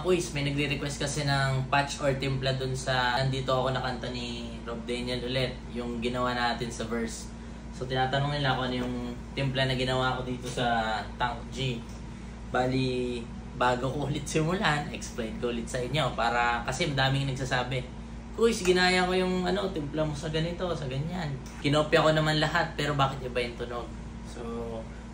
kuys, may nagre-request kasi ng patch or timpla dun sa nandito ako nakanta ni Rob Daniel ulit, yung ginawa natin sa verse. So tinatanong nila kung ano yung timpla na ginawa ko dito sa Tank G. Bali, bago ko ulit simulan, explain ko ulit sa inyo para kasi madaming nagsasabi, kuys, ginaya ko yung timpla mo sa ganito, sa ganyan. Kinopya ko naman lahat pero bakit iba yung tunog? So,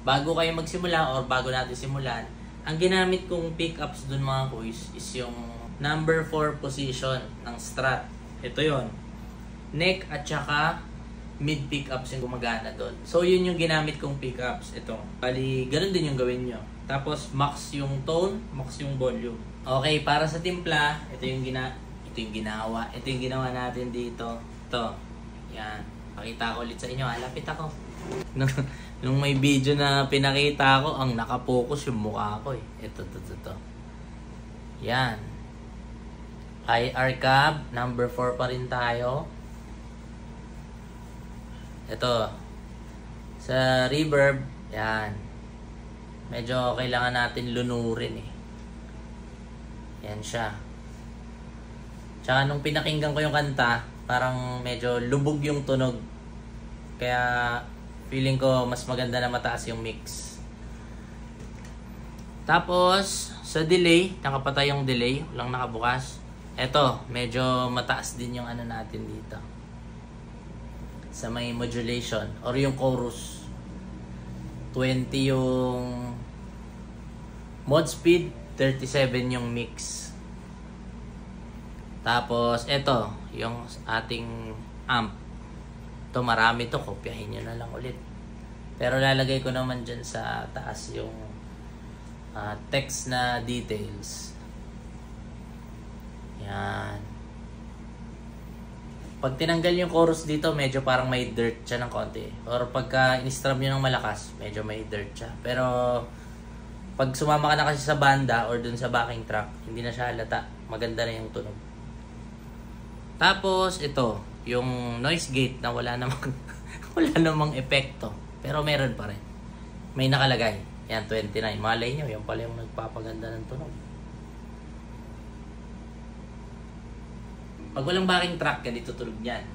bago kayo magsimula or bago natin simulan, ang ginamit kong pickups dun mga kuys is yung number 4 position ng Strat. Ito yon, neck at saka mid pickups yung gumagana dun. So yun yung ginamit kong pickups. Ito. Bali, ganun din yung gawin nyo. Tapos max yung tone, max yung volume. Okay, para sa timpla, ito yung ginawa natin dito. Ito. Yan. Pakita ko ulit sa inyo. Lapit ako. Nung may video na pinakita ko, ang nakapokus yung mukha ko eh. Ito. Yan. IR cab, number 4 pa rin tayo. Ito. Sa reverb, yan. Medyo kailangan natin lunurin eh. Yan siya. Tsaka nung pinakinggan ko yung kanta, parang medyo lubog yung tunog. Kaya feeling ko mas maganda na mataas yung mix. Tapos, sa delay, nakapatay yung delay, walang nakabukas. Eto, medyo mataas din yung natin dito. Sa may modulation, or yung chorus. 20 yung mod speed, 37 yung mix. Tapos, eto, yung ating amp. Ito, marami to. Kopyahin nyo na lang ulit. Pero lalagay ko naman dyan sa taas yung text na details. Yan. Pag tinanggal yung chorus dito, medyo parang may dirt siya ng konti. Or pagka in-strum nyo ng malakas, medyo may dirt siya. Pero pag sumama ka na kasi sa banda or dun sa backing track, hindi na siya halata. Maganda na yung tunog. Tapos, ito. Yung noise gate na wala namang epekto. Pero meron pa rin. May nakalagay. Yan, 29. Malay nyo, yan pala yung nagpapaganda ng tunog. Pag walang backing track, ganito tunog niyan.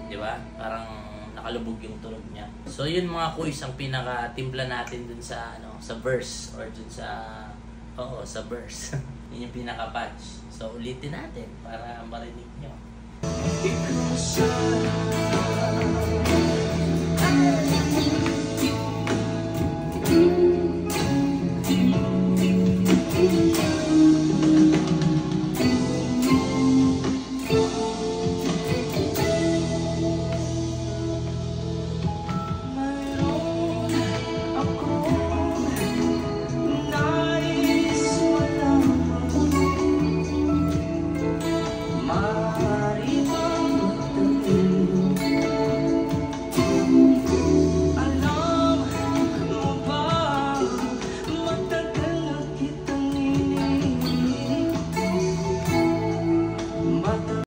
Diba? Parang nakalubog yung tunog niya. So yun mga kuys, ang pinaka-timpla natin dun sa sa verse or dun sa sa verse. Yun yung pinaka-patch. So ulitin natin para marinig nyo.